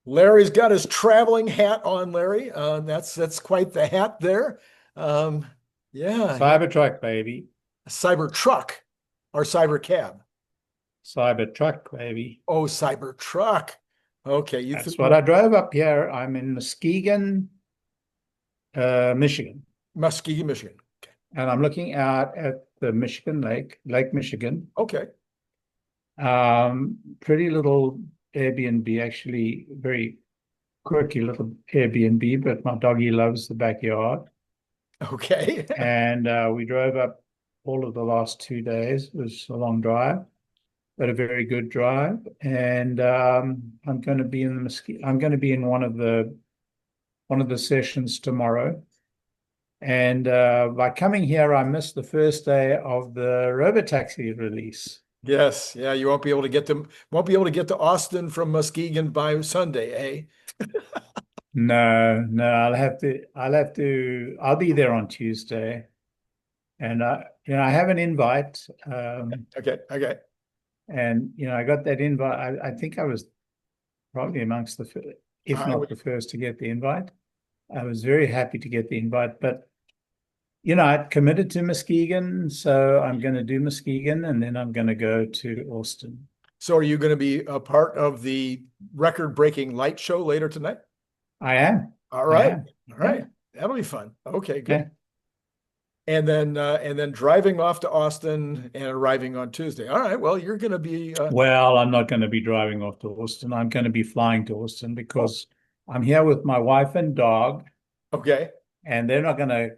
Larry's got his traveling hat on, Larry. That's quite the hat there. Um, yeah, Cybertruck, baby. Cybertruck or Cybercab. Cybertruck, baby. Oh, Cybertruck. Okay, you That's threw what I drove up here. I'm in Muskegon, Michigan. Muskegon, Michigan. And I'm looking out at the Michigan Lake Michigan. Okay. Pretty little Airbnb, actually, very quirky little Airbnb, but my doggy loves the backyard. Okay. And we drove up all of the last 2 days. It was a long drive, but a very good drive. And I'm going to be in I'm going to be in one of the sessions tomorrow. And by coming here, I missed the first day of the Robotaxi release. Yes. Yeah, you won't be able to get to Austin from Muskegon by Sunday, eh? No, no, I'll be there on Tuesday. And I have an invite. Okay. Okay. And I got that invite. I think I was probably amongst if I not would, the first to get the invite. I was very happy to get the invite, but I'd committed to Muskegon, so I'm going to do Muskegon, and then I'm going to go to Austin. so are you going to be a part of the record-breaking light show later tonight? I am. All I right. am. All Yeah. right. That'll be fun. Okay, Yeah. good. And then driving off to Austin and arriving on Tuesday. All right. Well, you're going to be Well, I'm not going to be driving off to Austin. I'm going to be flying to Austin oh, because I'm here with my wife and dog, okay. and they're not going to,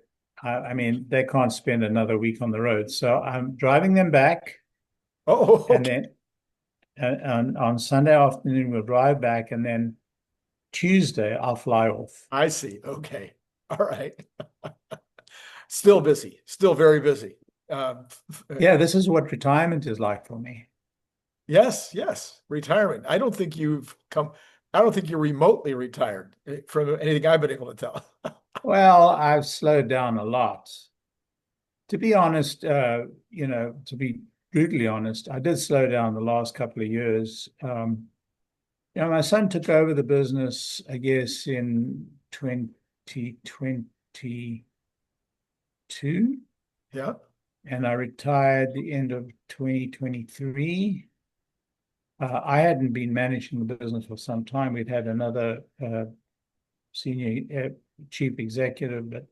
I mean, they can't spend another week on the road. So I'm driving them back, Oh, and okay. then on Sunday afternoon, we'll drive back, and then Tuesday, I'll fly off. I see. Okay. All right. Still busy. Still very busy. Um, Yeah, this is what retirement is like for me. yes, yes. Retirement. I don't think you're remotely retired from anything I've been able to tell. Well, I've slowed down a lot. To be honest, to be brutally honest, I did slow down the last couple of years. My son took over the business, I guess, in 2022, Yeah. and I retired the end of 2023. I hadn't been managing the business for some time. We'd had another senior chief executive, but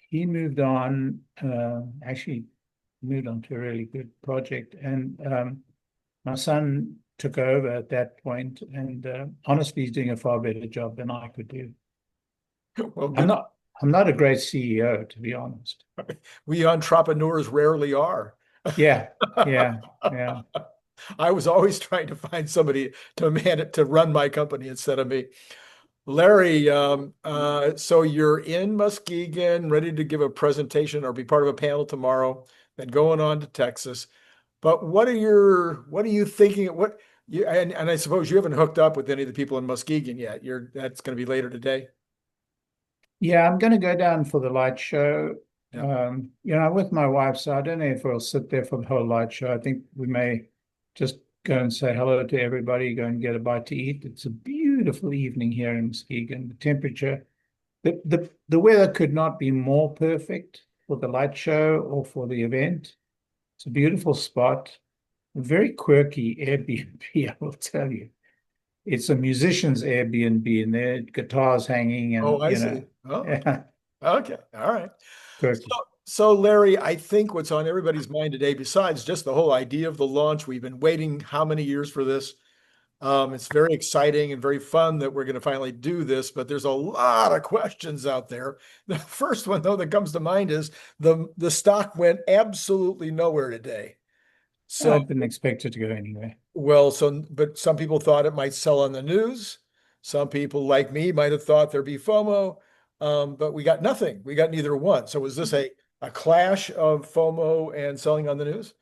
he moved on, actually moved on to a really good project. And my son took over at that point, and honestly, he's doing a far better job than I could do. Well, I'm good. not I'm not a great CEO, to be honest. We entrepreneurs rarely are. Yeah, yeah, yeah. I was always trying to find somebody to man it to run my company instead of me. Larry, so you're in Muskegon, ready to give a presentation or be part of a panel tomorrow, then going on to Texas. But what are you thinking? And I suppose you haven't hooked up with any of the people in Muskegon yet. That's going to be later today. Yeah, I'm going to go down for the light show. Yeah. With my wife, so I don't know if we'll sit there for the whole light show. I think we may just go and say hello to everybody, go and get a bite to eat. It's a beautiful evening here in Muskegon. The temperature, the weather could not be more perfect for the light show or for the event. It's a beautiful spot, a very quirky Airbnb, I will tell you. It's a musician's Airbnb, and their guitars hanging, Oh, and I see. Oh, yeah, okay. All right. So, quirky. so Larry, I think what's on everybody's mind today, besides just the whole idea of the launch, we've been waiting how many years for this? It's very exciting and very fun that we're going to finally do this, but there's a lot of questions out there. The first one, though, that comes to mind is the stock went absolutely nowhere today. So, I didn't expect it to go anywhere. but some people thought it might sell on the news. Some people, like me, might have thought there'd be FOMO, but we got nothing. We got neither one. So, was this a clash of FOMO and selling on the news,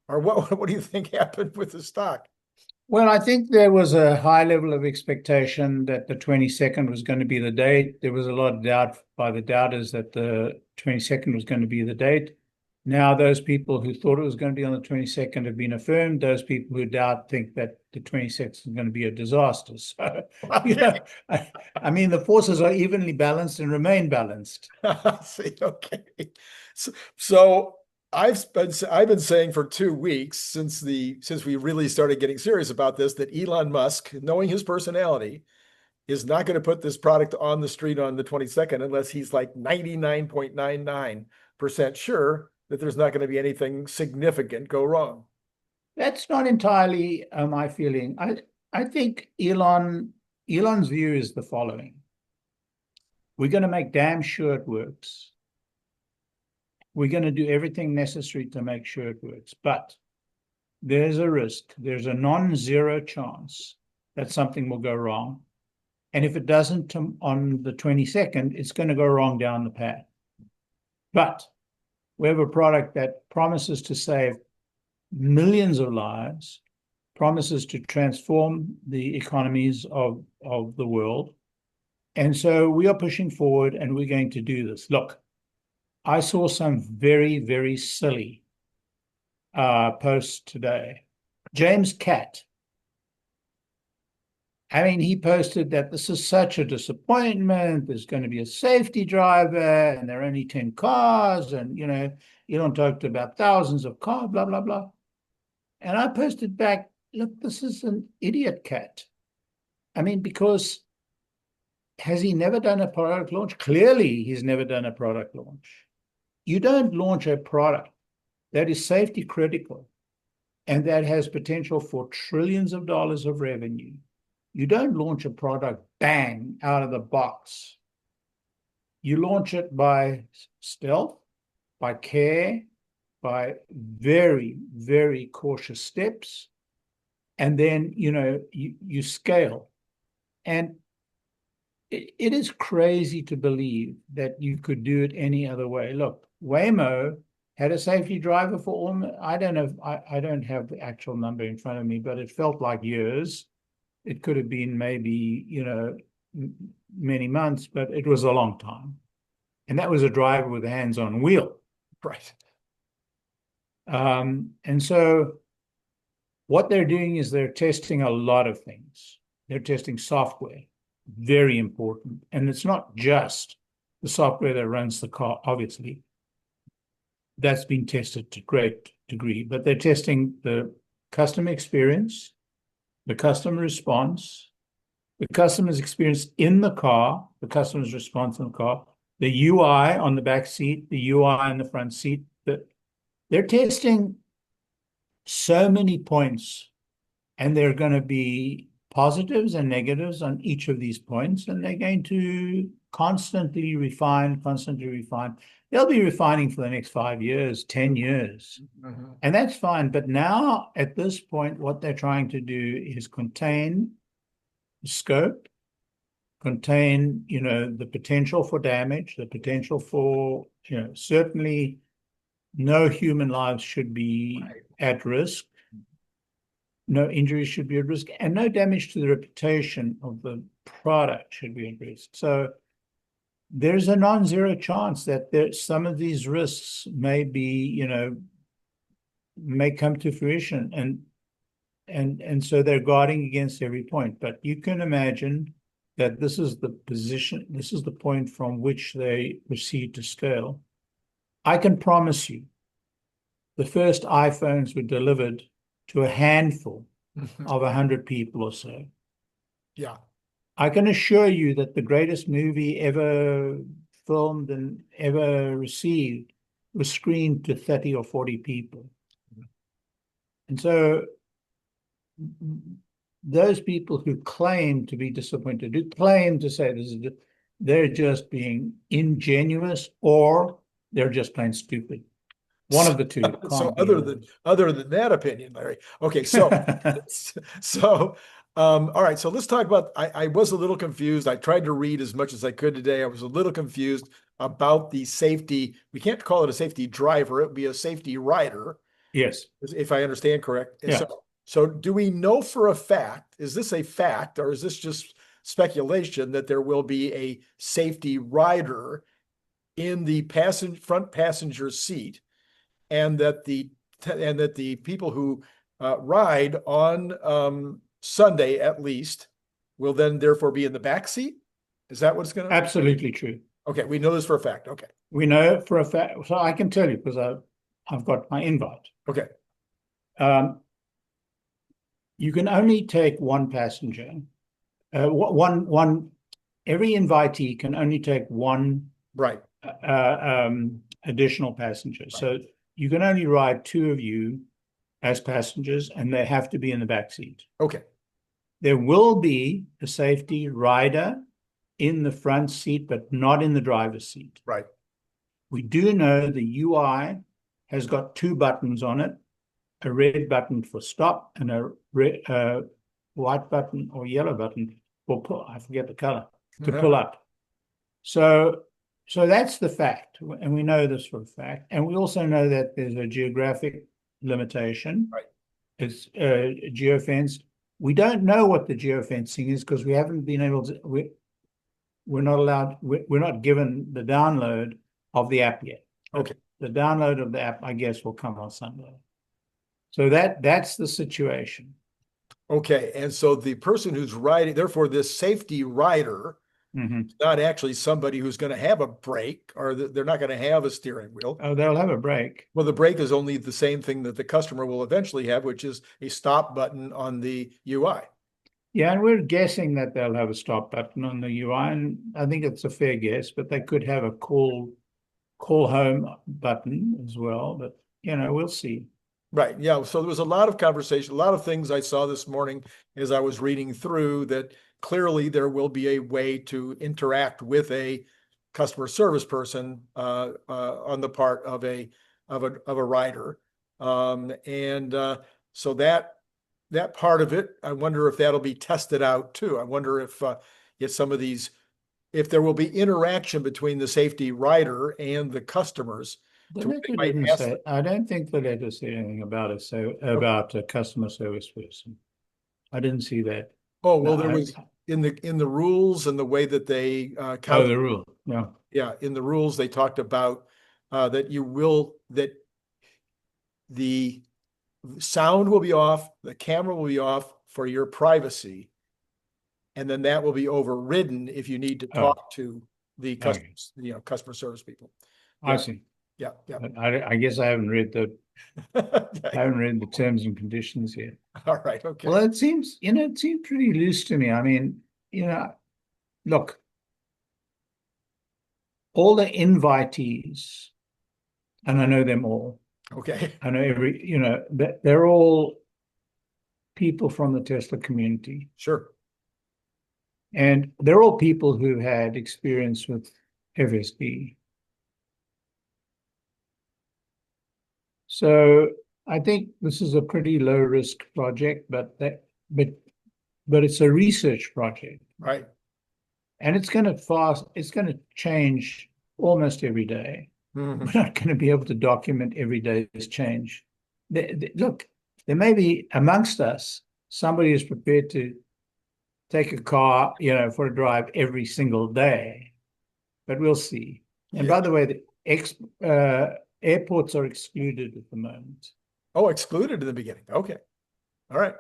or what? What do you think happened with the stock? Well, I think there was a high level of expectation that the 22nd was going to be the date. There was a lot of doubt by the doubters that the 22nd was going to be the date. Now, those people who thought it was going to be on the 22nd have been affirmed. Those people who doubt think that the 26th is going to be a disaster. So, Okay. I mean, the forces are evenly balanced and remain balanced. See, okay. So I've been saying for 2 weeks since we really started getting serious about this that Elon Musk, knowing his personality, is not going to put this product on the street on the 22nd unless he's like 99.99% sure that there's not going to be anything significant go wrong. That's not entirely my feeling. I think Elon's view is the following. We're going to make damn sure it works. We're going to do everything necessary to make sure it works. But there's a risk. There's a non-zero chance that something will go wrong. And if it doesn't on the 22nd, it's going to go wrong down the path. But we have a product that promises to save millions of lives, promises to transform the economies of the world. And so we are pushing forward and we're going to do this. Look, I saw some very, very silly posts today. James Catt, I mean, he posted that this is such a disappointment. There's going to be a safety driver and there are only 10 cars. And, Elon talked about thousands of cars, blah, blah, blah. And I posted back, look, this is an idiot cat. I mean, because has he never done a product launch? Clearly, he's never done a product launch. You don't launch a product that is safety critical and that has potential for trillions of dollars of revenue. You don't launch a product, bang, out of the box. You launch it by stealth, by care, by very, very cautious steps. And then, you scale. And it is crazy to believe that you could do it any other way. Look, Waymo had a safety driver for all, I don't know, I don't have the actual number in front of me, but it felt like years. It could have been maybe, many months, but it was a long time. And that was a driver with a hands-on wheel. Right. And so what they're doing is they're testing a lot of things. They're testing software, very important. And it's not just the software that runs the car, obviously. That's been tested to a great degree, but they're testing the customer experience, the customer response, the customer's experience in the car, the customer's response in the car, the UI on the back seat, the UI in the front seat. They're testing so many points, and there are going to be positives and negatives on each of these points, and they're going to constantly refine. They'll be refining for the next 5 years, 10 years. Mm-hmm. And that's fine. But now, at this point, what they're trying to do is contain the scope, contain, the potential for damage, the potential for, certainly no human lives should be at risk. No injuries should be at risk, and no damage to the reputation of the product should be at risk. So there's a non-zero chance that some of these risks may be, may come to fruition, and so they're guarding against every point. But you can imagine that this is the position, this is the point from which they proceed to scale. I can promise you, the first iPhones were delivered to a handful of 100 people or so. Yeah. I can assure you that the greatest movie ever filmed and ever received was screened to 30 or 40 people. And so those people who claim to be disappointed, who claim to say this is, they're just being ingenuous or they're just plain stupid. One of the two. So other than that opinion, Larry. Okay, so all right. So let's talk about. I was a little confused. I tried to read as much as I could today. I was a little confused about the safety. We can't call it a safety driver. It would be a safety rider. Yes, if I understand correct. Yeah. So do we know for a fact? Is this a fact, or is this just speculation that there will be a safety rider in the front passenger seat? and that the people who ride on Sunday at least will then therefore be in the back seat? Is that what's going to? Absolutely true. Okay, we know this for a fact. Okay. We know for a fact, so I can tell you because I've got my invite. Okay. You can only take one passenger. Every invitee can only take one Right. additional passenger. So you can only ride two of you as passengers, and they have to be in the back seat. Okay. There will be a safety rider in the front seat, but not in the driver's seat. Right. We do know the UI has got two buttons on it, a red button for stop and a white button or yellow button for pull. I forget the color, to pull up. So that's the fact, and we know this for a fact. And we also know that there's a geographic limitation. Right. It's geofenced. We don't know what the geofencing is because we haven't been able to. We're not allowed. We're not given the download of the app yet. Okay. The download of the app, I guess, will come on Sunday. So that's the situation. Okay, and so the person who's riding, therefore, this safety rider, is not actually somebody who's going to have a brake, or they're not going to have a steering wheel. Oh, they'll have a brake. Well, the brake is only the same thing that the customer will eventually have, which is a stop button on the UI. Yeah, and we're guessing that they'll have a stop button on the UI, and I think it's a fair guess, but they could have a call home button as well, but we'll see. Right. Yeah. So there was a lot of conversation, a lot of things I saw this morning as I was reading through that clearly there will be a way to interact with a customer service person on the part of a rider. So that part of it, I wonder if that'll be tested out too. I wonder if some of these, if there will be interaction between the safety rider and the customers. I don't think the letter said anything about it. So about a customer service person, I didn't see that. Oh well, there was in the rules and the way that they the rule, yeah, in the rules they talked about that the sound will be off, the camera will be off for your privacy, and then that will be overridden if you need to talk to the customers, customer service people. I see. Yeah. I guess I haven't read the terms and conditions yet. All right. Okay. Well, it seems pretty loose to me. I mean, look, all the invitees, and I know them all. Okay. I know they're all people from the Tesla community. Sure. And they're all people who had experience with FSD. So I think this is a pretty low risk project, but it's a research project, right? And it's going to change almost every day. We're not going to be able to document every day's change. Look, there may be amongst us somebody who's prepared to take a car, for a drive every single day, but we'll see. And by the way, the airports are excluded at the moment. Oh, excluded in the beginning. Okay. All right.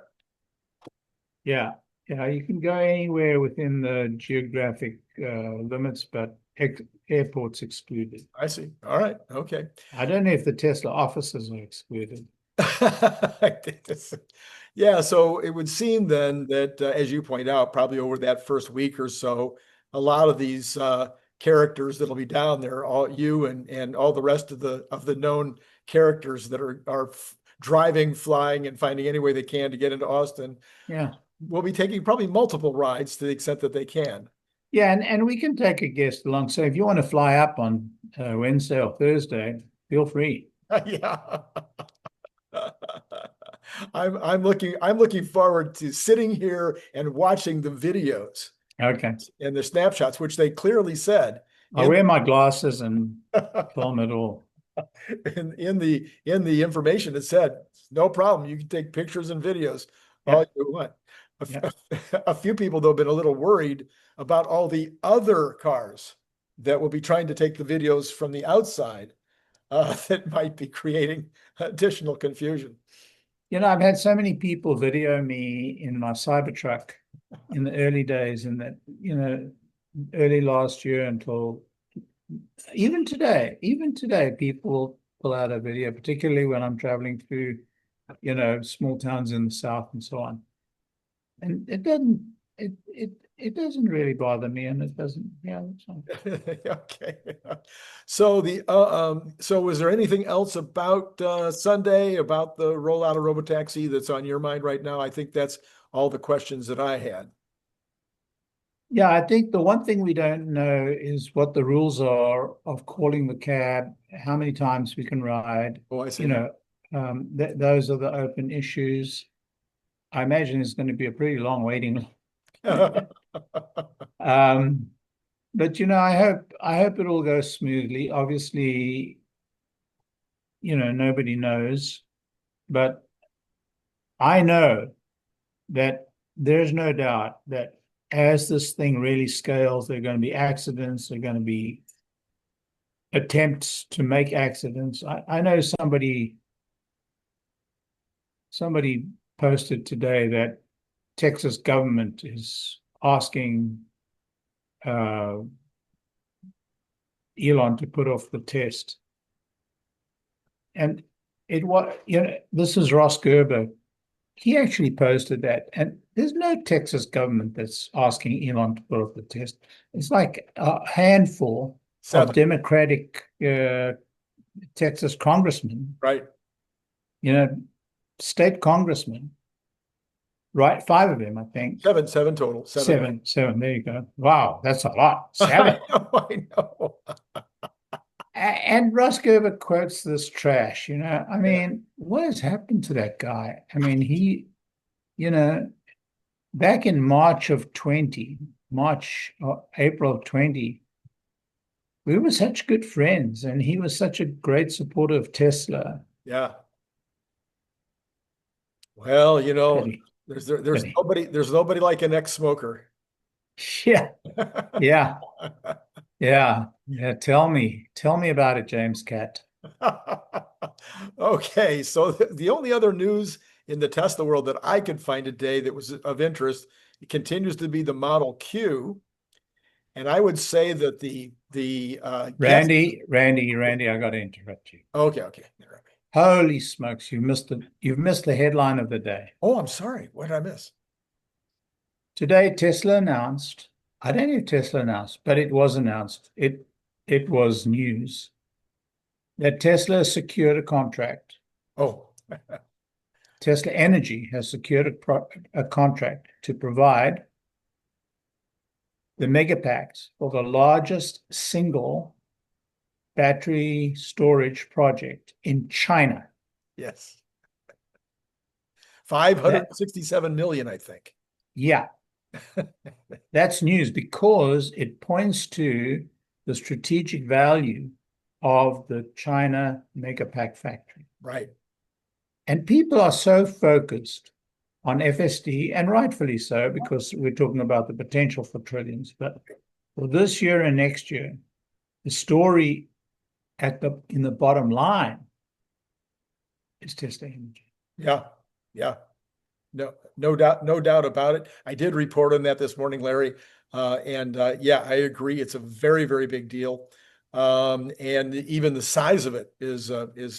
Yeah. You can go anywhere within the geographic limits, but airports excluded. I see. All right. Okay. I don't know if the Tesla offices are excluded. Yeah. So it would seem then that, as you point out, probably over that first week or so, a lot of these characters that'll be down there, all you and all the rest of the known characters that are driving, flying, and finding any way they can to get into Austin. Yeah, will be taking probably multiple rides to the extent that they can. Yeah, and we can take a guest along. So if you want to fly up on Wednesday or Thursday, feel free. Yeah. I'm looking forward to sitting here and watching the videos. Okay. And the snapshots, which they clearly said. I'll wear my glasses and film it all. In the information, it said, no problem. You can take pictures and videos all you want. A few people, though, have been a little worried about all the other cars that will be trying to take the videos from the outside. that might be creating additional confusion. I've had so many people video me in my Cybertruck in the early days, and that, early last year until even today, people pull out a video, particularly when I'm traveling through, small towns in the South and so on. And it doesn't really bother me, and it doesn't, it's fine. Okay. So so was there anything else about Sunday, about the rollout of Robotaxi that's on your mind right now? I think that's all the questions that I had. Yeah, I think the one thing we don't know is what the rules are of calling the cab, how many times we can ride. Oh, I see. Those are the open issues. I imagine it's going to be a pretty long waiting. But I hope it all goes smoothly. Obviously, nobody knows, but I know that there's no doubt that as this thing really scales, there are going to be accidents, there are going to be attempts to make accidents. I know somebody posted today that Texas government is asking Elon to put off the test. And it was, this is Ross Gerber. He actually posted that. And there's no Texas government that's asking Elon to put off the test. It's like a handful of Democratic Texas congressmen. Right. State congressmen. Right, 5 of them, I think. Seven total. Seven. There you go. Wow, that's a lot. 7. I know. And Ross Gerber quotes this trash. I mean, what has happened to that guy? I mean, he, back in April of 20, we were such good friends, and he was such a great supporter of Tesla. Yeah. Well, there's nobody like an ex-smoker. Yeah. Yeah. Yeah. Tell me about it, James Cat. Okay, so the only other news in the Tesla world that I could find today that was of interest, it continues to be the Model Q. And I would say that the Randy, I got to interrupt you. Okay. Holy smokes, you've missed the headline of the day. Oh, I'm sorry. What did I miss? Today, Tesla announced, I don't know if Tesla announced, but it was announced. It was news that Tesla secured a contract. Oh. Tesla Energy has secured a contract to provide the megapacks for the largest single battery storage project in China. Yes. 567 million, I think. Yeah. That's news because it points to the strategic value of the China megapack factory. Right. And people are so focused on FSD, and rightfully so, because we're talking about the potential for trillions. But for this year and next year, the story in the bottom line is Tesla Energy. Yeah. No doubt about it. I did report on that this morning, Larry. Yeah, I agree. It's a very, very big deal. And even the size of it is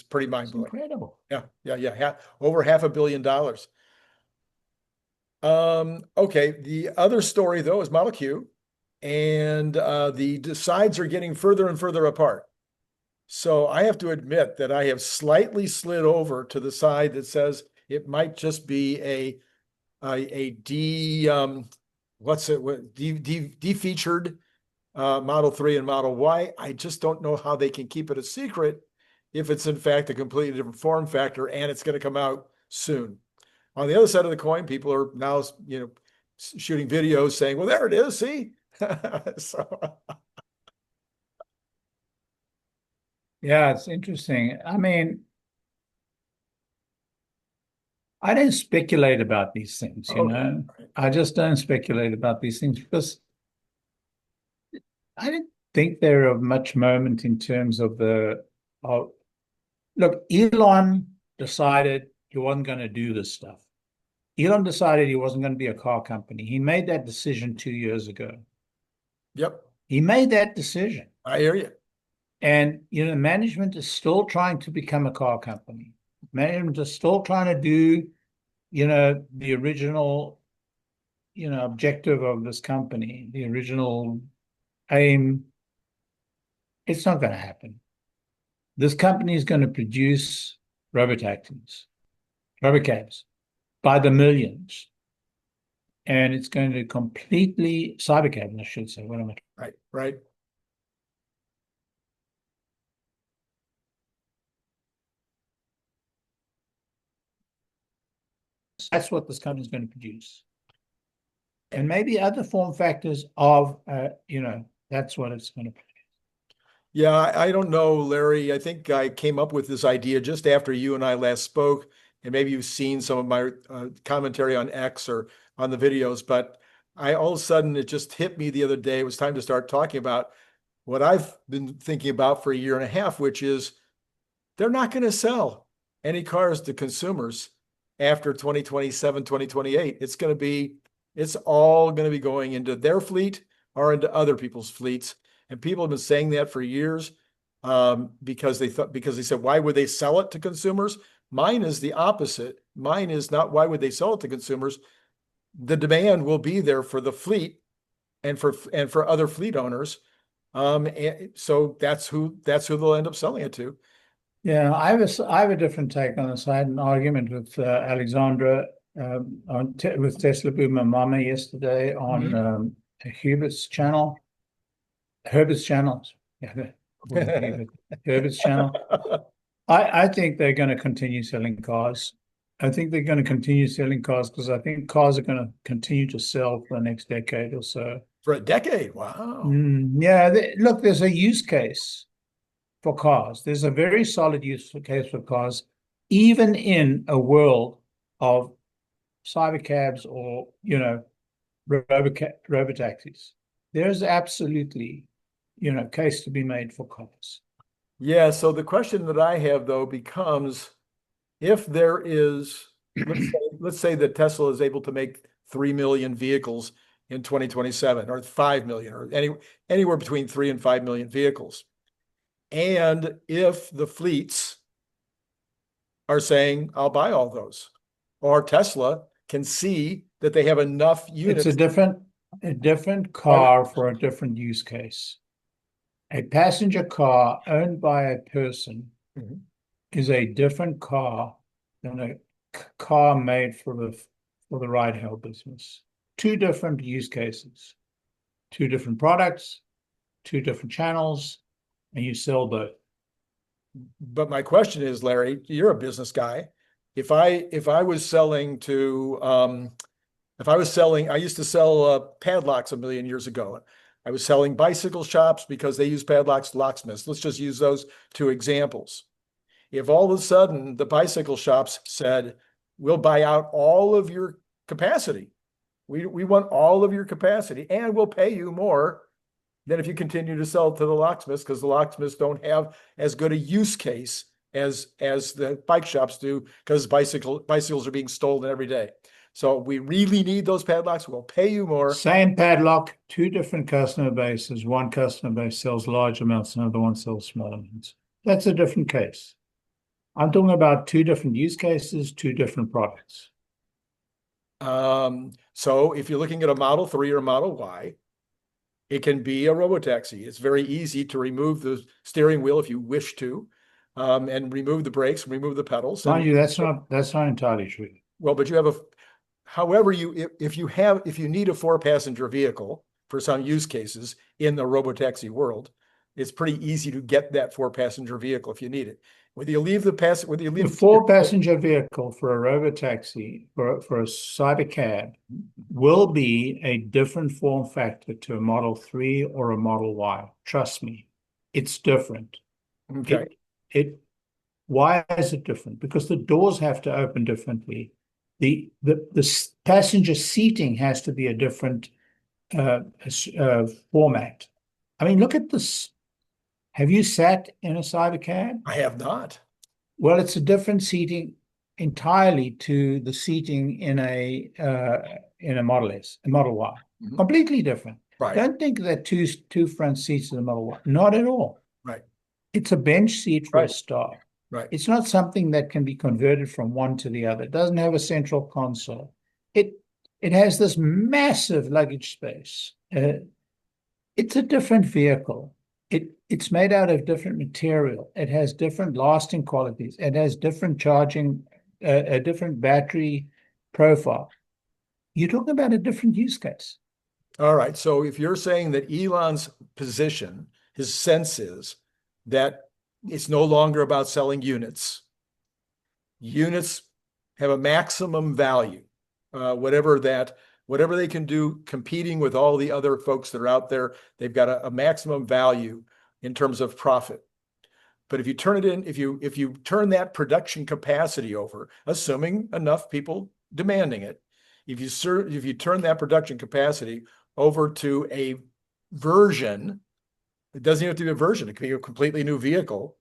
pretty mind-blowing. Incredible. Yeah. Over $500 million. Okay. The other story though is Model Q, and the sides are getting further and further apart. So I have to admit that I have slightly slid over to the side that says it might just be defeatured Model 3 and Model Y. I just don't know how they can keep it a secret if it's in fact a completely different form factor and it's going to come out soon. On the other side of the coin, people are now, shooting videos saying, well, there it is, see? Yeah, it's interesting. I mean, I don't speculate about these things, Right. I just don't speculate about these things because I don't think they're of much moment in terms of look, Elon decided he wasn't going to do this stuff. Elon decided he wasn't going to be a car company. He made that decision 2 years ago. Yep, He made that decision. I hear you. And, management is still trying to become a car company. Management is still trying to do, the original, objective of this company, the original aim. It's not going to happen. This company is going to produce robotaxis, robocabs by the millions. And it's going to completely cybercab, I should say. What am I? Right. That's what this company is going to produce. And maybe other form factors of, that's what it's going to produce. Yeah, I don't know, Larry. I think I came up with this idea just after you and I last spoke, and maybe you've seen some of my commentary on X or on the videos, but all of a sudden it just hit me the other day. It was time to start talking about what I've been thinking about for a year and a half, which is they're not going to sell any cars to consumers after 2027, 2028. It's all going to be going into their fleet or into other people's fleets. And people have been saying that for years because they said, why would they sell it to consumers? Mine is the opposite. Mine is not why would they sell it to consumers? The demand will be there for the fleet and for other fleet owners. And so that's who they'll end up selling it to. Yeah, I have a different take on this. I had an argument with Alexandra with Tesla Boomer Mama yesterday on Herbert's channel. Yeah, Herbert's channel. I think they're going to continue selling cars. I think they're going to continue selling cars because I think cars are going to continue to sell for the next decade or so. For a decade, wow. Yeah, look, there's a use case for cars. There's a very solid use case for cars, even in a world of cybercabs or, robotaxis. There's absolutely, case to be made for cars. Yeah, so the question that I have though becomes if there is, let's say that Tesla is able to make 3 million vehicles in 2027 or 5 million or anywhere between 3 and 5 million vehicles. And if the fleets are saying, I'll buy all those, or Tesla can see that they have enough units. It's a different car for a different use case. A passenger car owned by a person is a different car than a car made for the ride-hail business. Two different use cases, two different products, two different channels, and you sell both. But my question is, Larry, you're a business guy. If I was selling to, I used to sell padlocks a million years ago. I was selling bicycle shops because they use padlocks, locksmiths. Let's just use those two examples. If all of a sudden the bicycle shops said, we'll buy out all of your capacity. We want all of your capacity and we'll pay you more than if you continue to sell to the locksmiths because the locksmiths don't have as good a use case as the bike shops do because bicycles are being stolen every day. So we really need those padlocks. We'll pay you more. Same padlock, two different customer bases. One customer base sells large amounts, another one sells small amounts. That's a different case. I'm talking about two different use cases, two different products. So if you're looking at a Model 3 or a Model Y, it can be a robotaxi. It's very easy to remove the steering wheel if you wish to, and remove the brakes, remove the pedals. Mind you, that's not entirely true. Well, but you have however if you need a 4-passenger vehicle for some use cases in the robotaxi world, it's pretty easy to get that 4-passenger vehicle if you need it. Whether you leave the 4-passenger vehicle for a robotaxi for a cybercab will be a different form factor to a Model 3 or a Model Y. Trust me, it's different. Okay. Why is it different? Because the doors have to open differently. The passenger seating has to be a different format. I mean, look at this. Have you sat in a cybercab? I have not. Well, it's a different seating entirely to the seating in a Model S, a Model Y. Mhm. Completely different. Right. Don't think that two front seats in the Model Y. Not at all. Right. It's a bench seat for a Right. start. Right. It's not something that can be converted from one to the other. It doesn't have a central console. It has this massive luggage space. It's a different vehicle. It's made out of different material. It has different lasting qualities. It has different charging, a different battery profile. You're talking about a different use case. All right. So if you're saying that Elon's position, his sense is that it's no longer about selling units. Units have a maximum value, whatever they can do, competing with all the other folks that are out there. They've got a maximum value in terms of profit. But if you turn it in, if you turn that production capacity over, assuming enough people demanding it, if you turn that production capacity over to a version, it doesn't even have to be a version. It could be a completely new vehicle,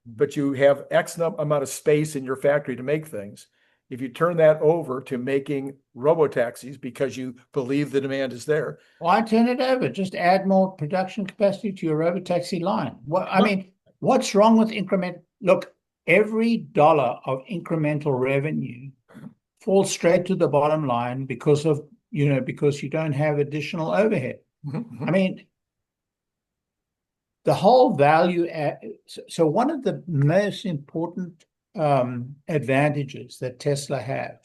but you have X amount of space in your factory to make things. If you turn that over to making robotaxis because you believe the demand is there. Why turn it over? Just add more production capacity to your robotaxi line. I mean, what's wrong with increment? Look, every dollar of incremental revenue falls straight to the bottom line because you don't have additional overhead. Mm-hmm. I mean, the whole value. So one of the most important advantages that Tesla have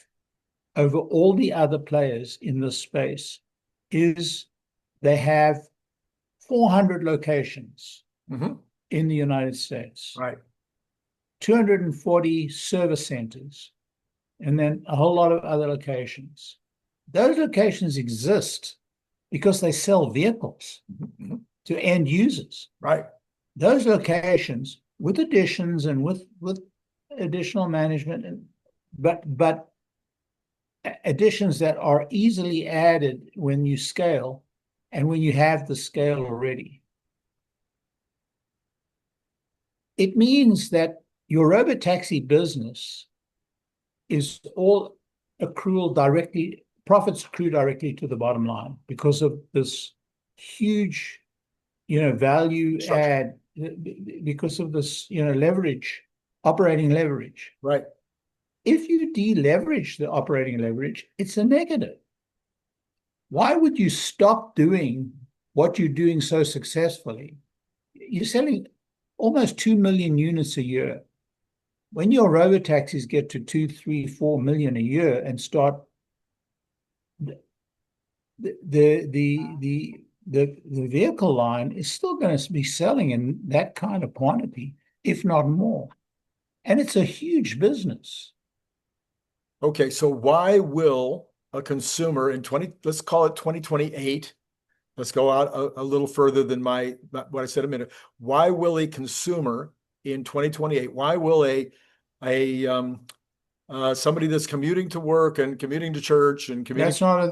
over all the other players in this space is they have 400 locations in the United States, right? 240 service centers, and then a whole lot of other locations. Those locations exist because they sell vehicles to end users. Right. Those locations, with additions and with additional management, but additions that are easily added when you scale and when you have the scale already. It means that your robotaxi business is all profits accrue directly to the bottom line because of this huge, value add, because of this, leverage, operating leverage. Right. If you deleverage the operating leverage, it's a negative. Why would you stop doing what you're doing so successfully? You're selling almost 2 million units a year. When your robotaxis get to 2, 3, 4 million a year and start, the vehicle line is still going to be selling in that kind of quantity, if not more. And it's a huge business. Okay, so why will a consumer let's call it 2028, let's go out a little further than what I said a minute. Why will a consumer in 2028, why will somebody that's commuting to work and commuting to church and commuting? That's not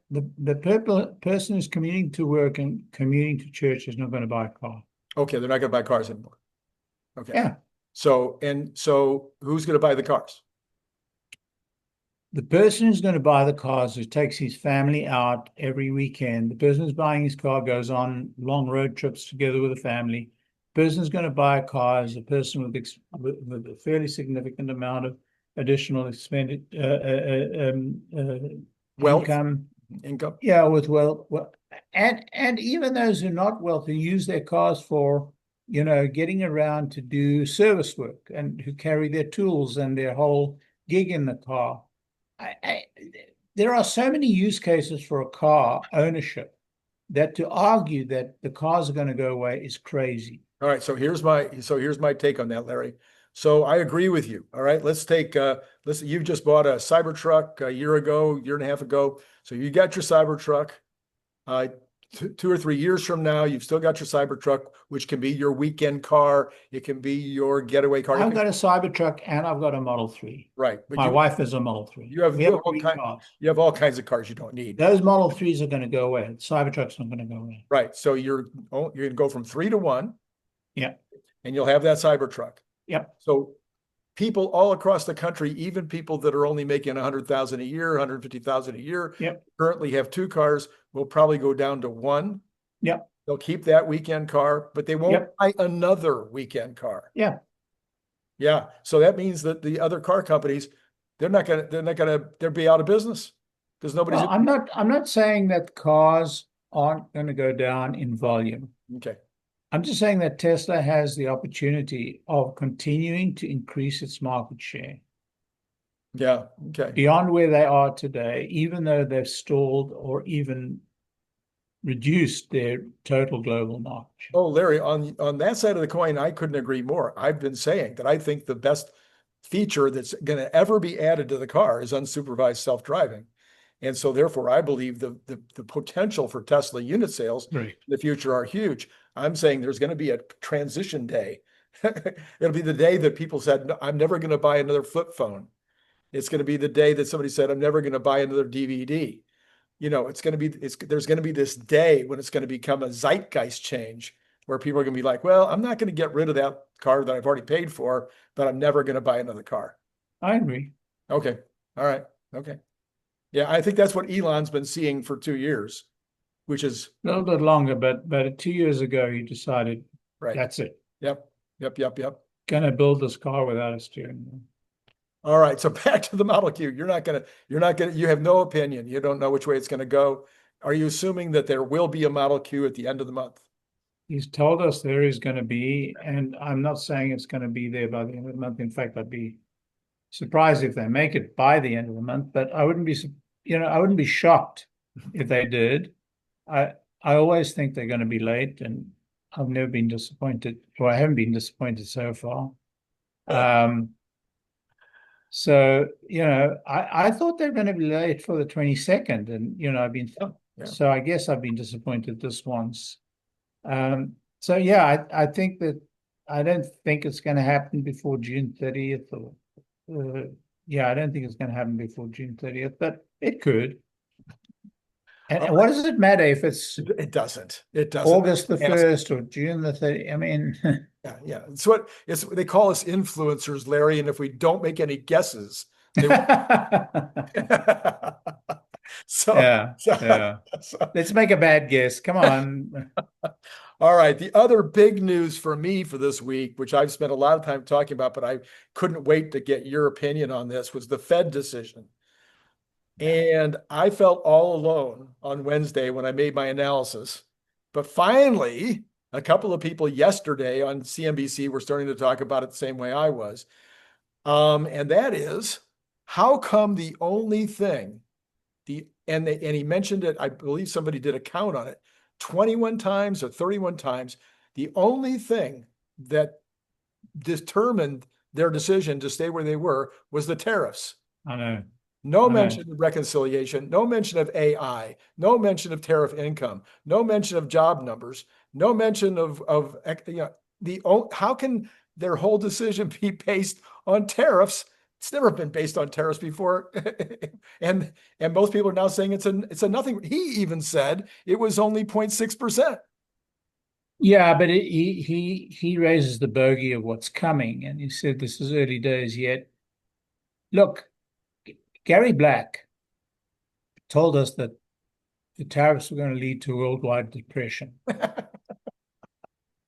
the person who's commuting to work and commuting to church is not going to buy a car. Okay, they're not going to buy cars anymore. Okay. Yeah. So who's going to buy the cars? The person who's going to buy the cars who takes his family out every weekend. The person who's buying his car goes on long road trips together with the family. The person who's going to buy a car is a person with a fairly significant amount of additional Wealth. income. Yeah, with wealth. And even those who are not wealthy use their cars for, getting around to do service work and who carry their tools and their whole gig in the car. There are so many use cases for a car ownership that to argue that the cars are going to go away is crazy. All right, so here's my take on that, Larry. So I agree with you. All right, you've just bought a Cybertruck a year and a half ago. So you got your Cybertruck. 2 or 3 years from now, you've still got your Cybertruck, which can be your weekend car. It can be your getaway car. I've got a Cybertruck and I've got a Model 3. Right. But my wife has a Model 3. You have all kinds of cars you don't need. Those Model 3s are going to go away. The Cybertruck's not going to go away. Right. So you're going to go from 3 to 1. Yeah. And you'll have that Cybertruck. Yep. So people all across the country, even people that are only making 100,000 a year, 150,000 a year, Yep. currently have two cars, will probably go down to one. Yep. They'll keep that weekend car, but they won't Yep. buy another weekend car. Yeah. Yeah. So that means that the other car companies, they'll be out of business because nobody's. Well, I'm not saying that cars aren't going to go down in volume. Okay. I'm just saying that Tesla has the opportunity of continuing to increase its market share Yeah. Okay. beyond where they are today, even though they've stalled or even reduced their total global market share. Oh, Larry, on that side of the coin, I couldn't agree more. I've been saying that I think the best feature that's going to ever be added to the car is unsupervised self-driving. And so therefore, I believe the potential for Tesla unit sales Right. in the future are huge. I'm saying there's going to be a transition day. It'll be the day that people said, "No, I'm never going to buy another flip phone." It's going to be the day that somebody said, "I'm never going to buy another DVD." There's going to be this day when it's going to become a zeitgeist change where people are going to be like, well, I'm not going to get rid of that car that I've already paid for, but I'm never going to buy another car. I agree. Okay. All right. Okay. Yeah, I think that's what Elon's been seeing for 2 years, which is A little bit longer, but 2 years ago he decided right. that's it. Yep. Gonna build this car without a steering wheel. All right. So back to the Model Q. You have no opinion. You don't know which way it's going to go. Are you assuming that there will be a Model Q at the end of the month? He's told us there is going to be, and I'm not saying it's going to be there by the end of the month. In fact, I'd be surprised if they make it by the end of the month, but I wouldn't be shocked if they did. I always think they're going to be late, and I've never been disappointed, or I haven't been disappointed so far. So, I thought they were going to be late for the 22nd, and so I guess I've been disappointed this once. So yeah, I think that I don't think it's going to happen before June 30th or I don't think it's going to happen before June 30th, but it could. And what does it matter if it's It doesn't. August the 1st or June the 30th? I mean, yeah. They call us influencers, Larry, and if we don't make any guesses, yeah. Let's make a bad guess. Come on. All right. The other big news for me for this week, which I've spent a lot of time talking about, but I couldn't wait to get your opinion on this, was the Fed decision. And I felt all alone on Wednesday when I made my analysis. But finally, a couple of people yesterday on CNBC were starting to talk about it the same way I was. And that is, how come the only thing, and he mentioned it, I believe somebody did a count on it, 21 times or 31 times, the only thing that determined their decision to stay where they were was the tariffs. I know. No mention of reconciliation, no mention of AI, no mention of tariff income, no mention of job numbers, no mention of how can their whole decision be based on tariffs? It's never been based on tariffs before. and most people are now saying it's a nothing. He even said it was only 0.6%. Yeah, but he raises the bogey of what's coming, and he said this is early days yet. Look, Gary Black told us that the tariffs were going to lead to a worldwide depression.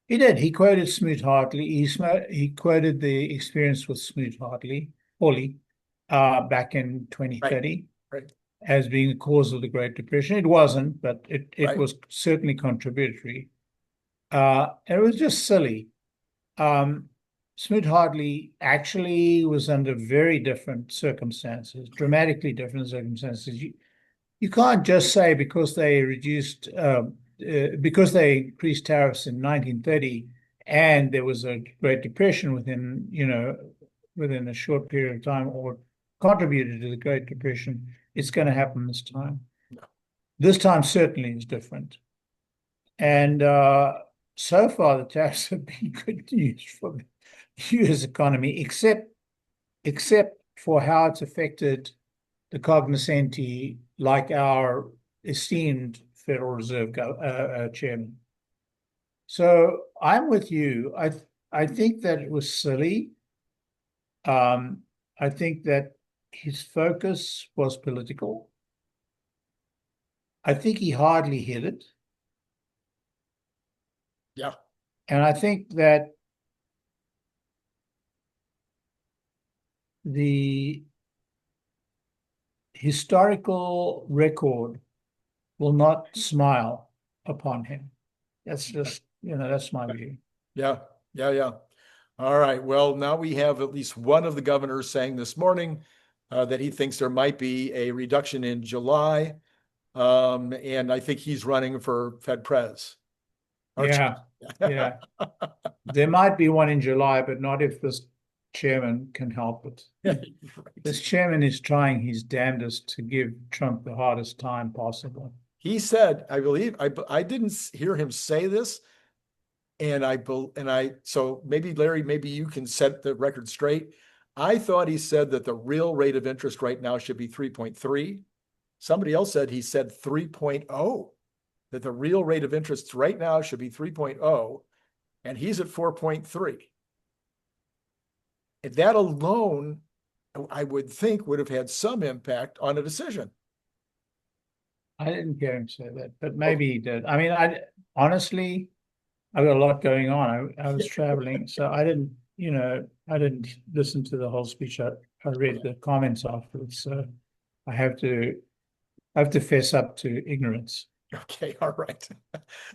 He did. He quoted Smoot-Hartley. He quoted the experience with Smoot-Hartley, back in 2030, right. As being the cause of the Great Depression. It wasn't, but it was certainly contributory. It was just silly. Smoot-Hartley actually was under very different circumstances, dramatically different circumstances. You can't just say because they increased tariffs in 1930 and there was a Great Depression within a short period of time, or contributed to the Great Depression, it's going to happen this time. No. This time certainly is different. And so far, the tariffs have been good news for the U.S. economy, except for how it's affected the cognoscenti, like our esteemed Federal Reserve chairman. So I'm with you. I think that it was silly. I think that his focus was political. I think he hardly hit it. Yeah. And I think that the historical record will not smile upon him. That's just, that's my view. Yeah. Yeah. Yeah. All right. Well, now we have at least one of the governors saying this morning that he thinks there might be a reduction in July. And I think he's running for Fed Pres. Yeah. Yeah. There might be one in July, but not if this chairman can help it. Right. This chairman is trying his damnedest to give Trump the hardest time possible. He said, I believe, I didn't hear him say this, so maybe Larry, maybe you can set the record straight. I thought he said that the real rate of interest right now should be 3.3. Somebody else said he said 3.0, that the real rate of interest right now should be 3.0, and he's at 4.3. And that alone, I would think, would have had some impact on a decision. I didn't hear him say that, but maybe he did. I mean, honestly, I've got a lot going on. I was traveling, so I didn't listen to the whole speech. I read the comments afterwards, so I have to fess up to ignorance. Okay, all right.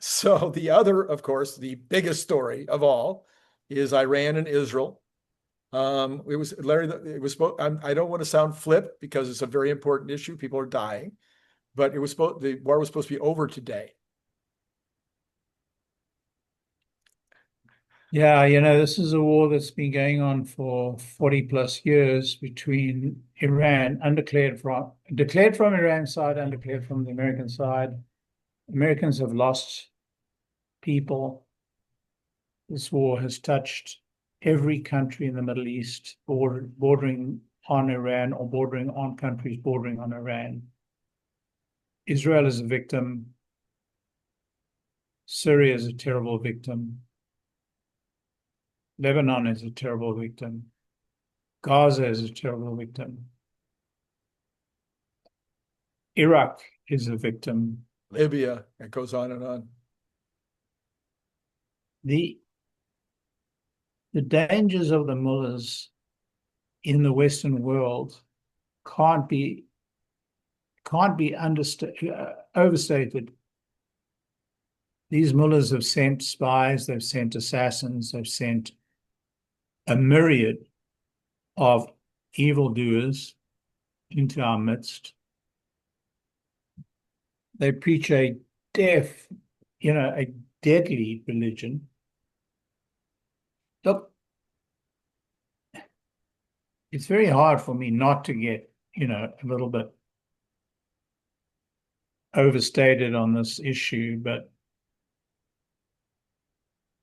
So the other, of course, the biggest story of all is Iran and Israel. It was Larry. It was supposed. I don't want to sound flip because it's a very important issue. People are dying, but the war was supposed to be over today. Yeah, this is a war that's been going on for 40 plus years between Iran, declared from Iran's side, undeclared from the American side. Americans have lost people. This war has touched every country in the Middle East bordering on Iran or bordering on countries bordering on Iran. Israel is a victim. Syria is a terrible victim. Lebanon is a terrible victim. Gaza is a terrible victim. Iraq is a victim. Libya, it goes on and on. The dangers of the mullahs in the Western world can't be overstated. These mullahs have sent spies, they've sent assassins, they've sent a myriad of evildoers into our midst. They preach a deadly religion. Look, it's very hard for me not to get, a little bit overstated on this issue, but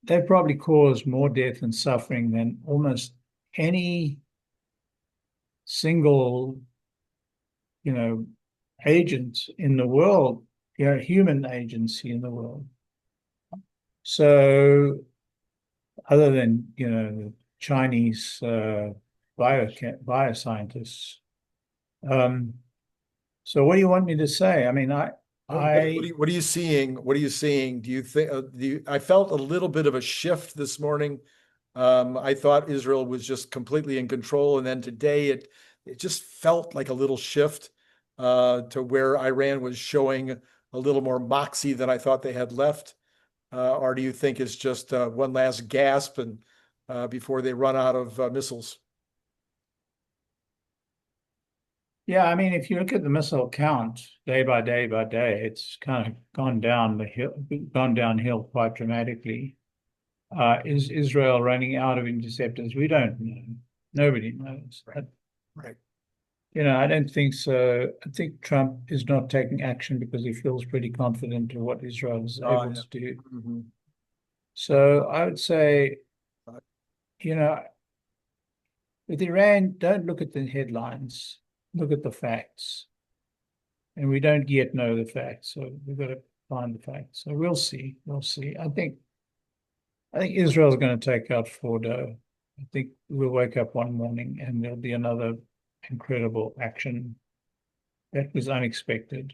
they've probably caused more death and suffering than almost any single, agent in the world, human agency in the world. So other than, the Chinese bioscientists. So what do you want me to say? I mean, What are you seeing? What are you seeing? Do you think? I felt a little bit of a shift this morning. I thought Israel was just completely in control, and then today it just felt like a little shift to where Iran was showing a little more moxie than I thought they had left. Or do you think it's just one last gasp and before they run out of missiles? Yeah, I mean, if you look at the missile count day by day by day, it's kind of gone downhill quite dramatically. Is Israel running out of interceptors? We don't know. Nobody knows. Right. I don't think so. I think Trump is not taking action because he feels pretty confident in what Israel is able to do. Mm-hmm. So I would say, with Iran, don't look at the headlines. Look at the facts. And we don't yet know the facts, so we've got to find the facts. So we'll see. We'll see. I think Israel's going to take out Fordo. I think we'll wake up one morning and there'll be another incredible action that was unexpected.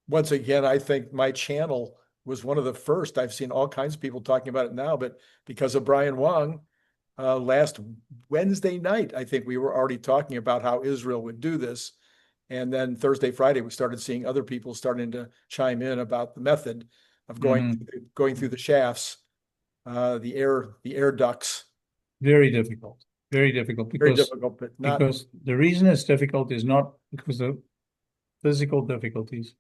Once again, I think my channel was one of the first. I've seen all kinds of people talking about it now, but because of Brian Wang, last Wednesday night, I think we were already talking about how Israel would do this. And then Thursday, Friday, we started seeing other people starting to chime in about the method of going through the shafts, the air ducts. Very difficult. Very difficult Very because difficult, but not. because the reason it's difficult is not because of physical difficulties,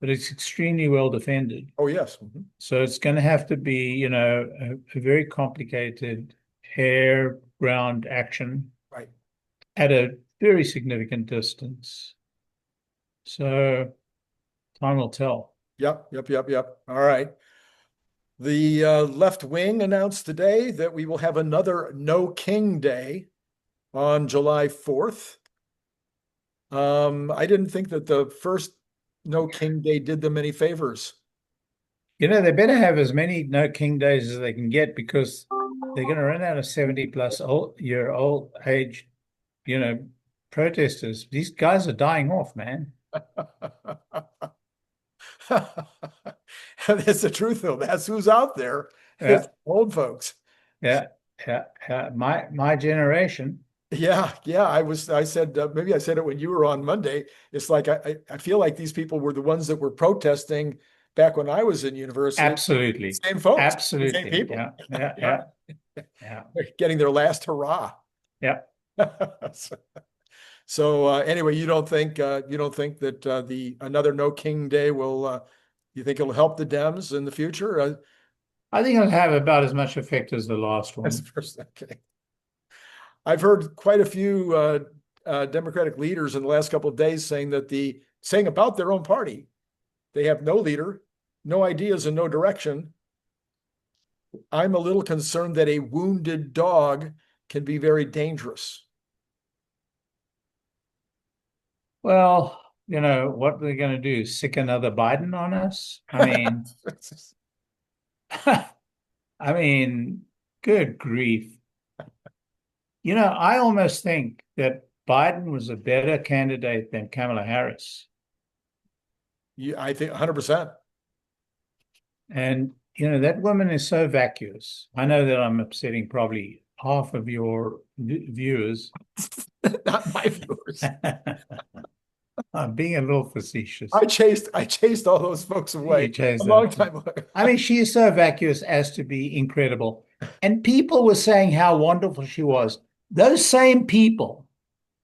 but it's extremely well defended. Oh, yes. So it's going to have to be, you know, a very complicated air ground action Right. at a very significant distance. So time will tell. Yep. All right. The left wing announced today that we will have another No King Day on July 4th. I didn't think that the first No King Day did them any favors. You know, they better have as many No King days as they can get because they're going to run out of 70-plus-year-old age, you know, protesters. These guys are dying off, man. That's the truth, though. That's who's out there. Yeah. It's old folks. Yeah. My generation. Yeah. I said, maybe I said it when you were on Monday. It's like, I feel like these people were the ones that were protesting back when I was in university. Absolutely. Same folks. Absolutely. Same people. Yeah. They're getting their last hurrah. Yeah. So anyway, you don't think that the another No King Day will you think it'll help the Dems in the future? I think it'll have about as much effect as the last one. That's the first. Okay. I've heard quite a few Democratic leaders in the last couple of days saying about their own party, they have no leader, no ideas, and no direction. I'm a little concerned that a wounded dog can be very dangerous. Well, you know, what are they going to do? Sick another Biden on us? I mean, I mean, good grief. You know, I almost think that Biden was a better candidate than Kamala Harris. I think 100%. And, you know, that woman is so vacuous. I know that I'm upsetting probably half of your viewers. Not my viewers. I'm being a little facetious. I chased all those folks away a long time ago. I mean, she is so vacuous as to be incredible. And people were saying how wonderful she was. Those same people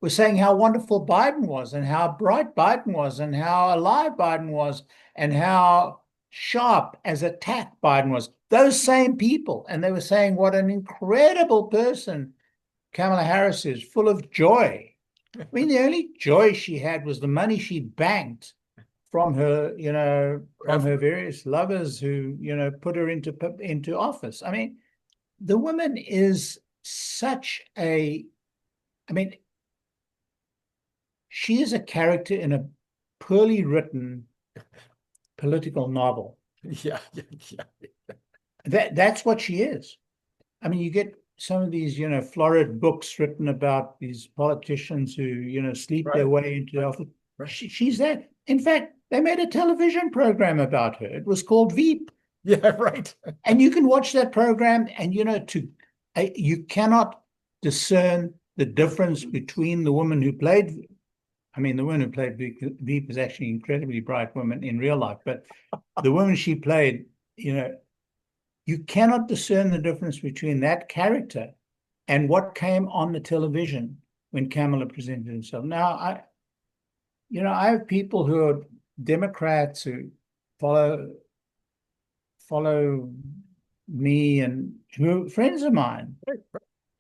were saying how wonderful Biden was and how bright Biden was and how alive Biden was and how sharp as a tack Biden was. Those same people. And they were saying what an incredible person Kamala Harris is, full of joy. I mean, the only joy she had was the money she banked from her, you know, from her various lovers who, you know, put her into office. I mean, the woman is such a, I mean, she is a character in a poorly written political novel. Yeah. That's what she is. I mean, you get some of these, you know, florid books written about these politicians who, you know, sleep their way into office. She's that. In fact, they made a television program about her. It was called Veep. Yeah, right. And you can watch that program and, you know, you cannot discern the difference between the woman who played, I mean, the woman who played Veep is actually an incredibly bright woman in real life, but the woman she played, you know, you cannot discern the difference between that character and what came on the television when Kamala presented himself. Now, I have people who are Democrats who follow me and who are friends of mine.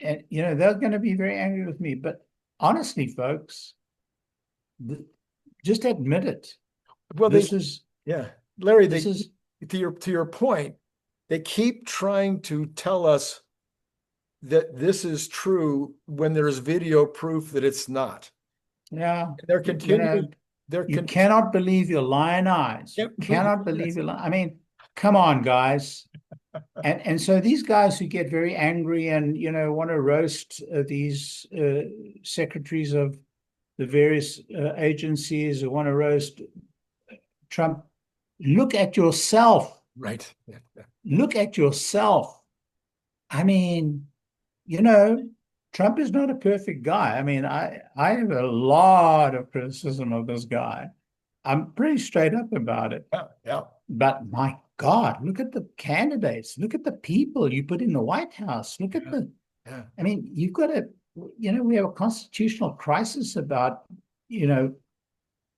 And, you know, they're going to be very angry with me. But honestly, folks, just admit it. Well, Larry, to your point, they keep trying to tell us that this is true when there's video proof that it's not. Yeah. They're continuing. You cannot believe your lying eyes. You cannot believe your lying. I mean, come on, guys. And so these guys who get very angry and want to roast these secretaries of the various agencies, who want to roast Trump, look at yourself. Right. Yeah. Look at yourself. I mean, Trump is not a perfect guy. I mean, I have a lot of criticism of this guy. I'm pretty straight up about it. Yeah. Yeah. But my God, look at the candidates. Look at the people you put in the White House. Look at Yeah. I mean, you've got to, we have a constitutional crisis about,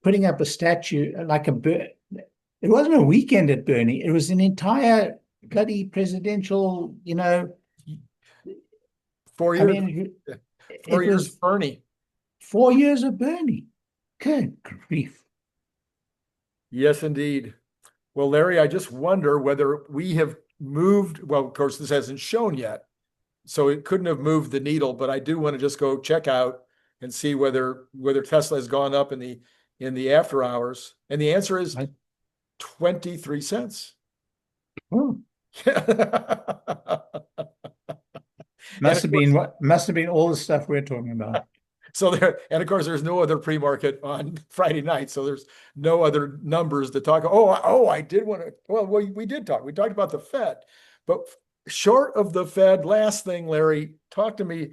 putting up a statue like it wasn't a weekend at Bernie. It was an entire bloody presidential, 4 I years. mean, 4 it years, was Bernie. 4 years of Bernie. Good grief. Yes, indeed. Well, Larry, I just wonder whether we have moved. Well, of course, this hasn't shown yet, so it couldn't have moved the needle. But I do want to just go check out and see whether Tesla has gone up in the after hours. And the answer is 23 cents. Oh, And must of have been course, must have been all the stuff we're talking about. so there, and of course, there's no other pre-market on Friday night, so there's no other numbers to talk. Oh, I did want to. Well, we did talk. We talked about the Fed, but short of the Fed, last thing, Larry, talk to me.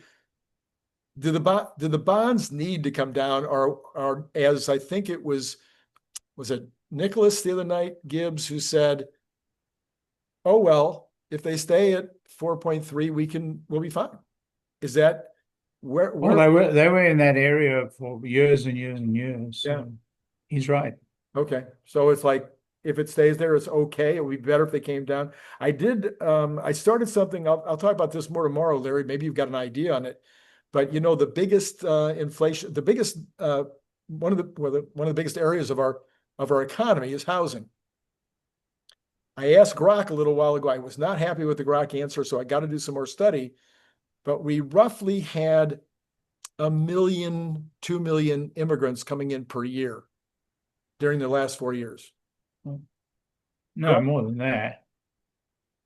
Do the bonds need to come down, or as I think it was it Nicholas the other night, Gibbs, who said, "Oh well, if they stay at 4.3, we'll be fine." Is that where? Well, they were in that area for years and years and years. Yeah. So he's right. Okay. So it's like if it stays there, it's okay. It would be better if they came down. I started something. I'll talk about this more tomorrow, Larry. Maybe you've got an idea on it. But the biggest inflation, the biggest one of the biggest areas of our economy is housing. I asked Grok a little while ago. I was not happy with the Grok answer, so I got to do some more study. But we roughly had 1 million, 2 million immigrants coming in per year during the last 4 years. No, more than that.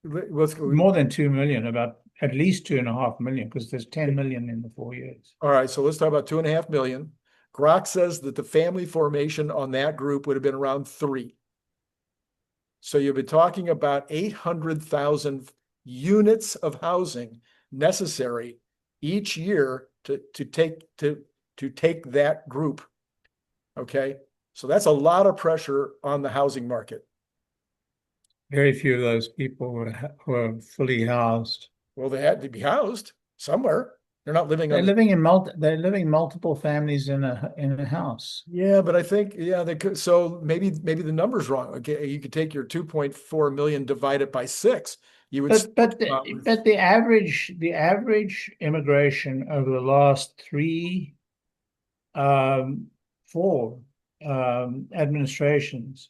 More than 2 million, about at least 2.5 million, because there's 10 million in the 4 years. All right, so let's talk about 2.5 million. Grok says that the family formation on that group would have been around 3. So you've been talking about 800,000 units of housing necessary each year to take that group. Okay, so that's a lot of pressure on the housing market. Very few of those people were fully housed. Well, they had to be housed somewhere. They're not living They're on. They're living multiple families in a house. Yeah, but I think they could. So maybe the number's wrong. Okay, you could take your 2.4 million, divide it by 6. You would. But the average immigration over the last 4 administrations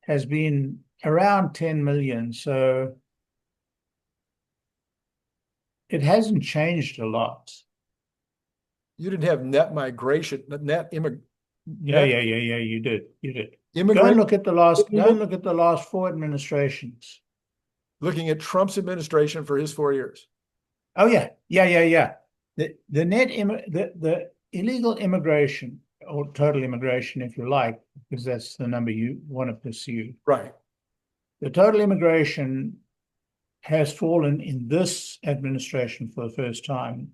has been around 10 million. So it hasn't changed a lot. You didn't have net migration, Yeah, you did. Immigrant. Go and look at the last 4 administrations. Looking at Trump's administration for his 4 years. Oh yeah. The illegal immigration, or total immigration, if you like, because that's the number you want to pursue. Right. The total immigration has fallen in this administration for the first time,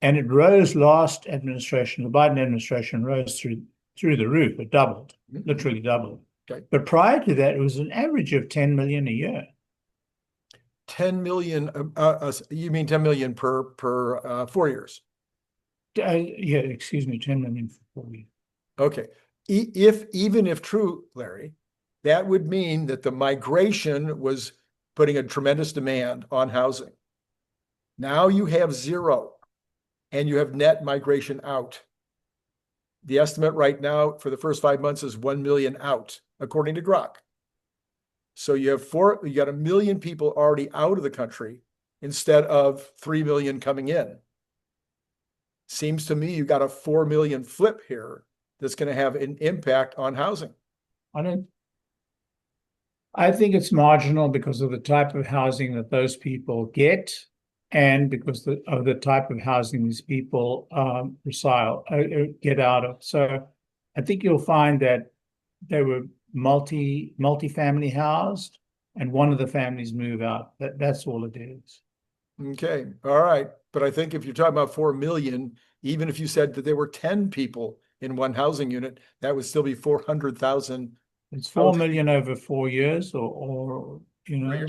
and it rose last administration. The Biden administration rose through the roof. It doubled, literally doubled. Okay. But prior to that, it was an average of 10 million a year. 10 million. You mean 10 million per 4 years? Yeah, excuse me, 10 million for 4 years. Okay. Even if true, Larry, that would mean that the migration was putting a tremendous demand on housing. Now you have 0 and you have net migration out. The estimate right now for the first 5 months is 1 million out, according to Grok. So you got 1 million people already out of the country instead of 3 million coming in. Seems to me you got a 4 million flip here that's going to have an impact on housing. I think it's marginal because of the type of housing that those people get, and because of the type of housing these people get out of. So I think you'll find that they were multi-family housed, and one of the families move out. That's all it is. Okay, all right. But I think if you're talking about 4 million, even if you said that there were 10 people in one housing unit, that would still be 400,000. It's 4 million over 4 years, or You're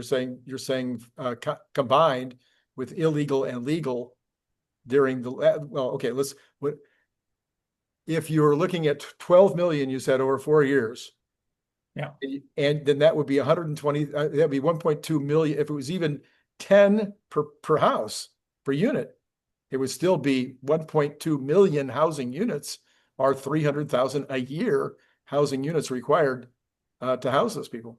saying combined with illegal and legal during the well, okay, if you were looking at 12 million, you said over 4 years. Yeah. And then that would be 120, that'd be 1.2 million. If it was even 10 per house, per unit, it would still be 1.2 million housing units, or 300,000 a year housing units required to house those people.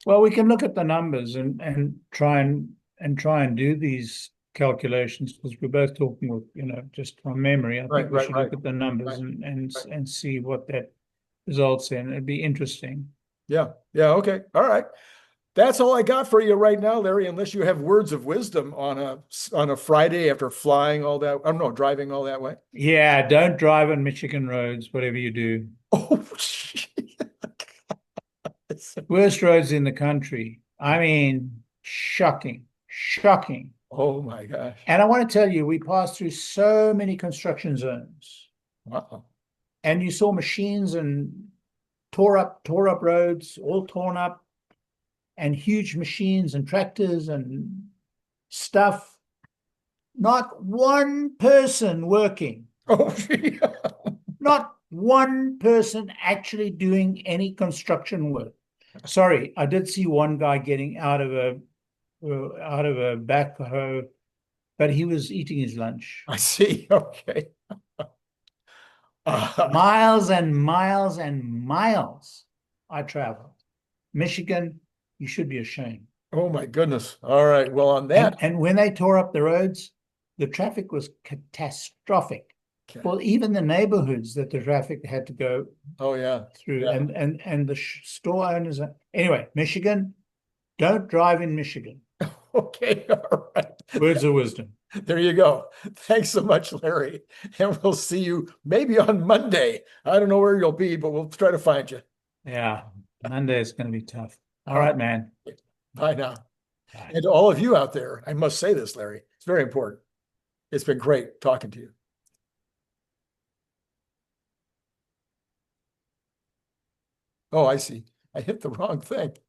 Well, we can look at the numbers and try and do these calculations, because we're both talking with, just from memory. I think we should look at the numbers and see what that results in. It'd be interesting. Yeah. Yeah. Okay. All right. That's all I got for you right now, Larry, unless you have words of wisdom on a Friday after flying all that, I don't know, driving all that way. Yeah, don't drive on Michigan roads, whatever you do. Oh, Worst roads in the country. I mean, shocking, shocking. oh my gosh. And I want to tell you, we passed through so many construction zones, Wow. and you saw machines and tore up roads, all torn up, and huge machines and tractors and stuff. Not one person working. Oh, Not one person actually doing any construction work. Sorry, I did see one guy getting out of a backhoe, but he was eating his lunch. I see. Okay. Miles and miles and miles I traveled. Michigan, you should be ashamed. Oh my goodness. All right. Well, on that. And when they tore up the roads, the traffic was catastrophic. Okay. Well, even the neighborhoods that the traffic had to go Oh yeah. through, Yeah. and the store owners. Anyway, Michigan, don't drive in Michigan. Okay. All right. Words of wisdom. There you go. Thanks so much, Larry. And we'll see you maybe on Monday. I don't know where you'll be, but we'll try to find you. Yeah, Monday is going to be tough. All right, man. Bye now. Bye. And to all of you out there, I must say this, Larry, it's very important. It's been great talking to you. Oh, I see. I hit the wrong thing.